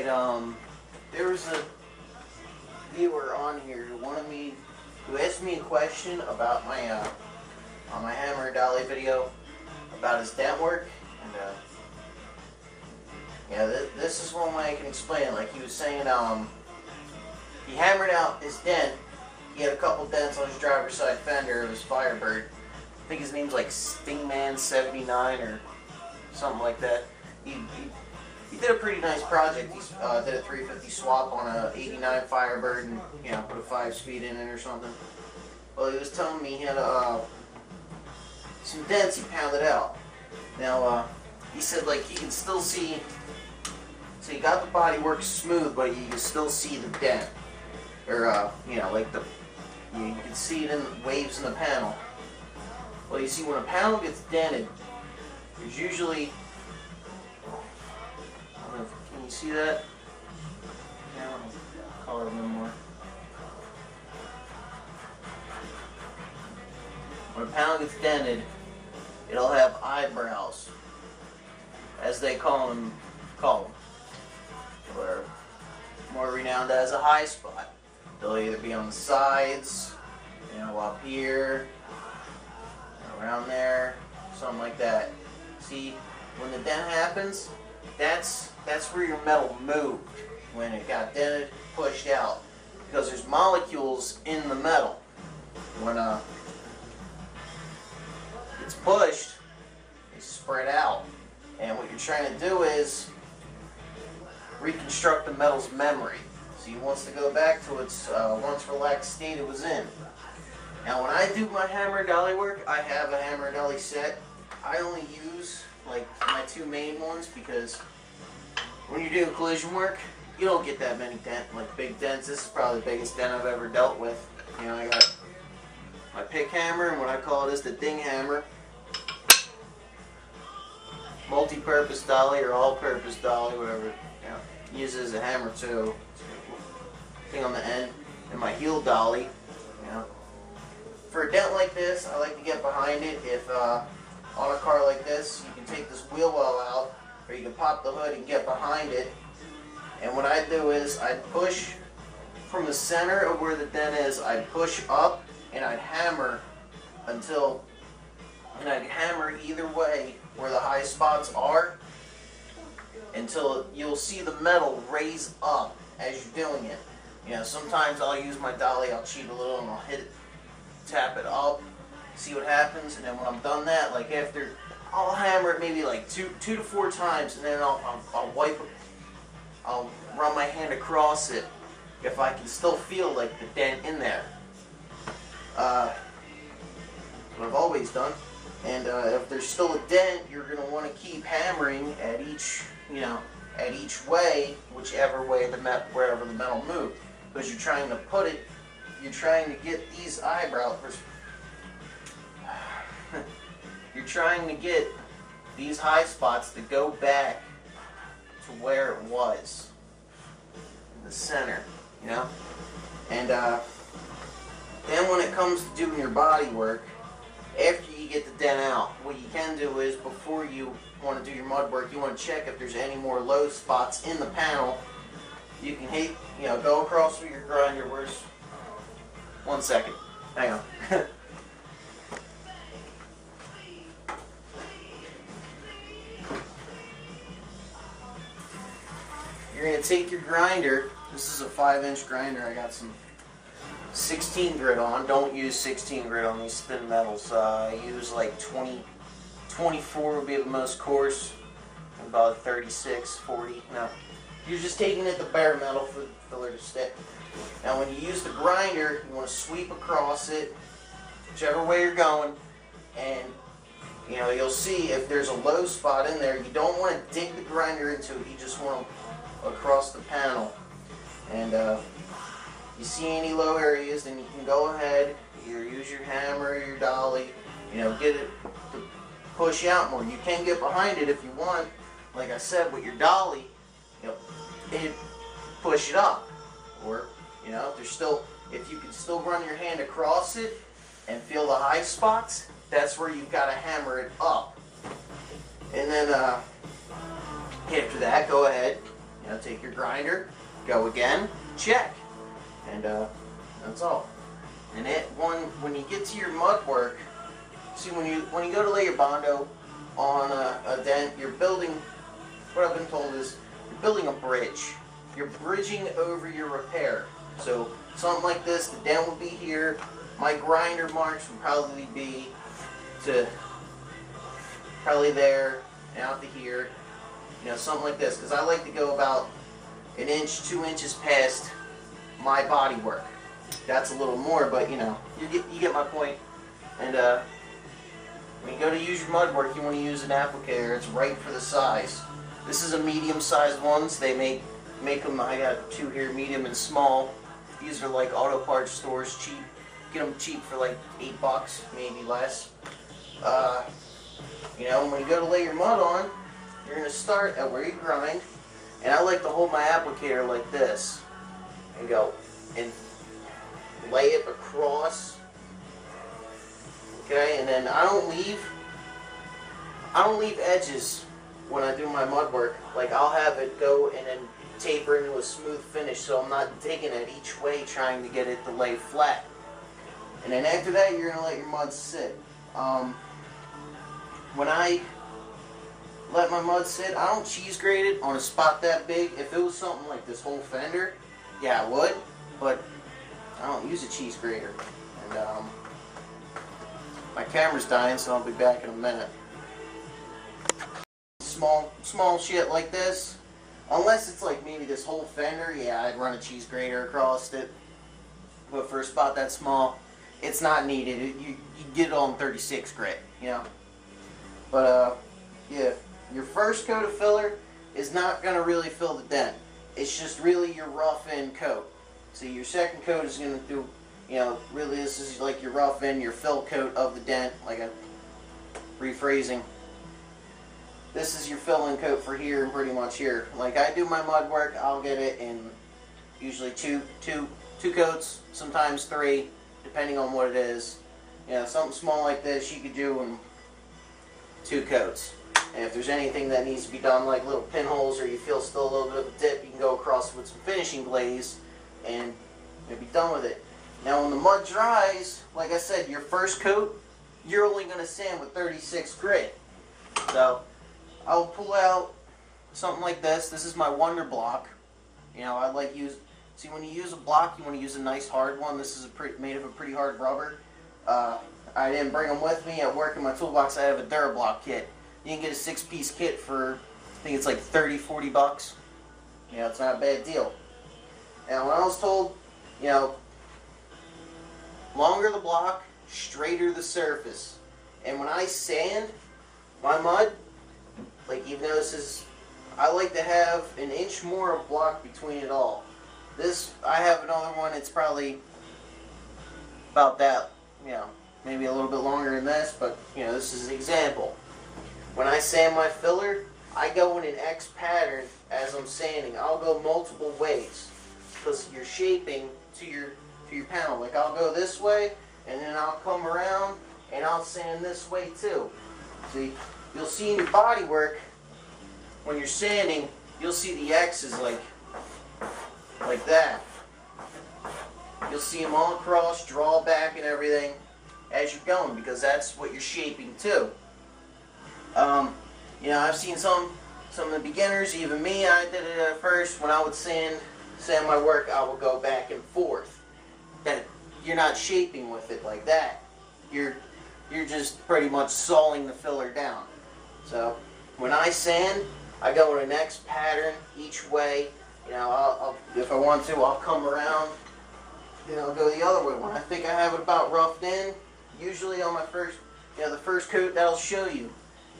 Alright, there was a viewer on here who asked me a question about my, on my hammer dolly video, about his dent work, and, yeah, this is one way I can explain it. Like he was saying, he hammered out his dent. He had a couple dents on his driver's side fender of his Firebird. I think his name's like Stingman79 or something like that. He did a pretty nice project. He did a 350 swap on a '89 Firebird and, you know, put a 5-speed in it or something. Well, he was telling me he had some dents he pounded out. Now, he said, like, he can still see, so he got the bodywork smooth, but you can still see the dent. Or, you know, like you can see it in the waves in the panel. Well, you see, when a panel gets dented, there's usually, can you see that? Yeah, I'll color it a little more. When a panel gets dented, it'll have eyebrows, as they call them, or more renowned as a high spot. They'll either be on the sides, you know, up here, around there, something like that. See, when the dent happens, that's where your metal moved when it got dented, pushed out, because there's molecules in the metal. When it's pushed, they spread out, and what you're trying to do is reconstruct the metal's memory. So he wants to go back to its once relaxed state it was in. Now, when I do my hammer and dolly work, I have a hammer and dolly set. I only use like my two main ones because when you're doing collision work, you don't get that many big dents. This is probably the biggest dent I've ever dealt with. You know, I got my pick hammer, and what I call this the ding hammer. Multi-purpose dolly or all-purpose dolly, whatever. You know, use it as a hammer too. Thing on the end, and my heel dolly. You know, for a dent like this, I like to get behind it. If on a car like this, you can take this wheel well out, or you can pop the hood and get behind it. And what I do is I push from the center of where the dent is. I'd push up and I'd hammer until, and I'd hammer either way where the high spots are until you'll see the metal raise up as you're doing it. You know, sometimes I'll use my dolly, I'll cheat a little and I'll hit it, tap it up, see what happens, and then when I'm done that, like after, I'll hammer it maybe like two to four times, and then I'll wipe it, I'll run my hand across it if I can still feel like the dent in there. What I've always done. And if there's still a dent, you're going to want to keep hammering at each, you know, at each way, whichever way wherever the metal moved, because you're trying to put it, you're trying to get these eyebrows, you're trying to get these high spots to go back to where it was, in the center, you know. And then when it comes to doing your body work, after you get the dent out, what you can do is, before you want to do your mud work, you want to check if there's any more low spots in the panel. You can go across with your grinder. Where's, 1 second, hang on. You're going to take your grinder. This is a 5-inch grinder. I got some 16 grit on. Don't use 16 grit on these thin metals. I use like 24 would be the most coarse. About 36, 40. No. You're just taking it the bare metal for the filler to stick. Now when you use the grinder, you want to sweep across it, whichever way you're going, and you know, you'll see if there's a low spot in there. You don't want to dig the grinder into it, you just want to across the panel. And you see any low areas, then you can go ahead, either use your hammer or your dolly, you know, get it to push out more. You can get behind it if you want, like I said, with your dolly, you know, push it up. Or, you know, if you can still run your hand across it and feel the high spots, that's where you've got to hammer it up. And then after that, go ahead, You know, take your grinder, go again, check, and that's all. And when you get to your mud work, see when you go to lay your Bondo on a dent, you're building. What I've been told is you're building a bridge. You're bridging over your repair. So something like this, the dent will be here. My grinder marks will probably be to probably there and out to here. You know, something like this, because I like to go about an inch, 2 inches past my body work. That's a little more, but you know, you get my point. And when you go to use your mud work, you want to use an applicator. It's right for the size. This is a medium-sized ones. They make them. I got 2 here, medium and small. These are like auto parts stores, cheap. Get them cheap for like $8, maybe less. You know, when you go to lay your mud on, you're going to start at where you grind. And I like to hold my applicator like this and go and lay it across. Okay, and then I don't leave edges when I do my mud work. Like, I'll have it go and then taper into a smooth finish, so I'm not digging it each way trying to get it to lay flat. And then after that, you're going to let your mud sit. When I let my mud sit, I don't cheese grate it on a spot that big. If it was something like this whole fender, yeah, I would, but I don't use a cheese grater. And my camera's dying, so I'll be back in a minute. Small shit like this, unless it's like maybe this whole fender, yeah, I'd run a cheese grater across it. But for a spot that small, it's not needed. You get it on 36 grit, you know. But yeah, your first coat of filler is not going to really fill the dent. It's just really your rough end coat. See, your second coat is going to do, you know, really this is like your rough end, your fill coat of the dent, like a rephrasing. This is your fill-in coat for here and pretty much here. Like I do my mud work, I'll get it in usually two coats, sometimes 3, depending on what it is. You know, something small like this you could do in 2 coats. And if there's anything that needs to be done, like little pinholes, or you feel still a little bit of a dip, you can go across with some finishing glaze and you'll be done with it. Now when the mud dries, like I said, your first coat, you're only going to sand with 36 grit. So I'll pull out something like this. This is my Wonder Block. You know, I like see when you use a block, you want to use a nice hard one. This is made of a pretty hard rubber. I didn't bring them with me at work in my toolbox. I have a Durablock kit. You can get a 6-piece kit for, I think it's like $30-40. You know, it's not a bad deal. Now when I was told, you know, longer the block, straighter the surface. And when I sand my mud, like even though this is, I like to have an inch more of block between it all. This, I have another one, it's probably about that, you know, maybe a little bit longer than this, but you know, this is an example. When I sand my filler, I go in an X pattern as I'm sanding. I'll go multiple ways because you're shaping to your panel. Like I'll go this way, and then I'll come around and I'll sand this way too. See, you'll see in your body work when you're sanding, you'll see the X's like that. You'll see them all across, draw back and everything as you're going, because that's what you're shaping to. You know, I've seen some of the beginners, even me, I did it at first. When I would sand my work, I would go back and forth. That you're not shaping with it like that. You're just pretty much sawing the filler down. So when I sand, I go in a next pattern each way. You know, I'll if I want to, I'll come around. Then I'll go the other way. When I think I have it about roughed in, usually on my first, you know, the first coat, that'll show you.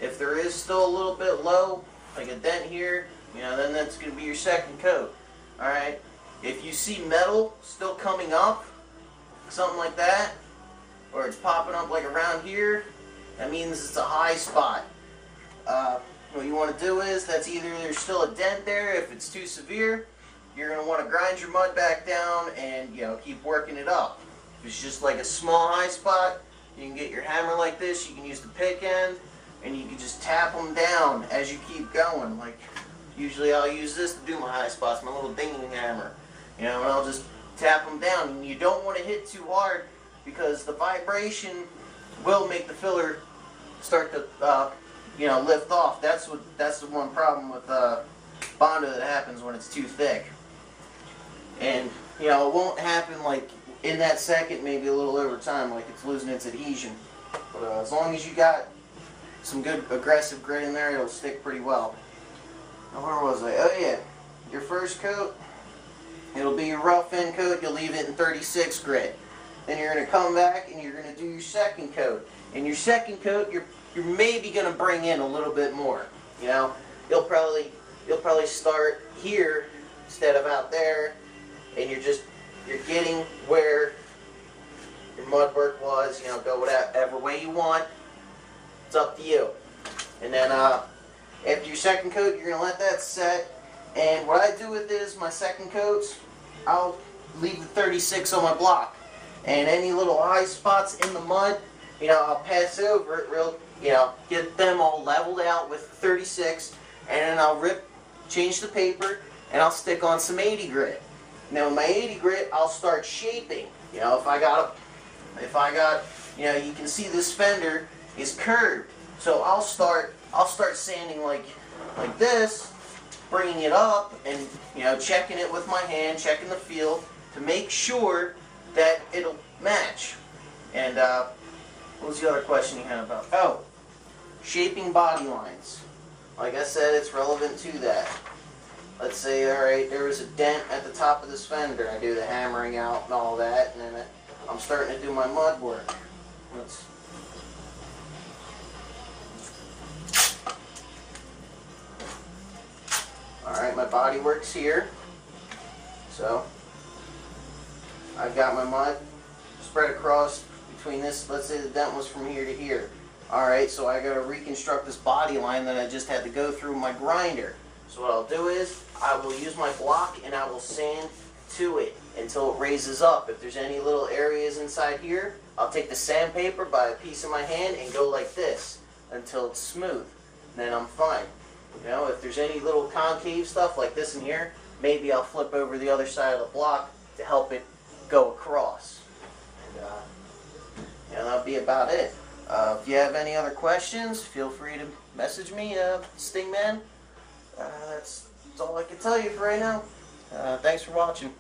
If there is still a little bit low, like a dent here, you know, then that's going to be your second coat. Alright? If you see metal still coming up, something like that, or it's popping up like around here, that means it's a high spot. What you want to do is, that's either there's still a dent there. If it's too severe, you're going to want to grind your mud back down and, you know, keep working it up. If it's just like a small high spot, you can get your hammer like this. You can use the pick end, and you can just tap them down as you keep going. Like Usually I'll use this to do my high spots, my little dinging hammer. You know, and I'll just tap them down. And you don't want to hit too hard because the vibration will make the filler start to, you know, lift off. That's the one problem with Bondo that happens when it's too thick. And you know, it won't happen like in that second, maybe a little over time, like it's losing its adhesion. But as long as you got some good aggressive grit in there, it'll stick pretty well. Now where was I? Oh yeah, your first coat, it'll be your rough end coat. You'll leave it in 36 grit. Then you're going to come back and you're going to do your second coat. In your second coat, you're maybe going to bring in a little bit more. You know, you'll probably start here instead of out there, and you're getting where your mud work was. You know, go whatever way you want. It's up to you. And then after your second coat, you're going to let that set. And what I do with this, my second coats, I'll leave the 36 on my block. And any little high spots in the mud, you know, I'll pass over it real, you know, get them all leveled out with 36, and then I'll change the paper, and I'll stick on some 80 grit. Now with my 80 grit, I'll start shaping. You know, if I got, you know, you can see this fender is curved, so I'll start sanding like this, bringing it up, and you know, checking it with my hand, checking the feel to make sure that it'll match. And what was the other question you had about? Oh, shaping body lines. Like I said, it's relevant to that. Let's say, alright, there was a dent at the top of this fender. I do the hammering out and all that, and then I'm starting to do my mud work. Alright, my body work's here. So I've got my mud spread across between this. Let's say the dent was from here to here. Alright, so I got to reconstruct this body line that I just had to go through my grinder. So what I'll do is I will use my block and I will sand to it until it raises up. If there's any little areas inside here, I'll take the sandpaper by a piece of my hand and go like this until it's smooth. Then I'm fine. You know, if there's any little concave stuff like this in here, maybe I'll flip over the other side of the block to help it go across. And yeah, that'll be about it. If you have any other questions, feel free to message me, Stingman. That's all I can tell you for right now. Thanks for watching.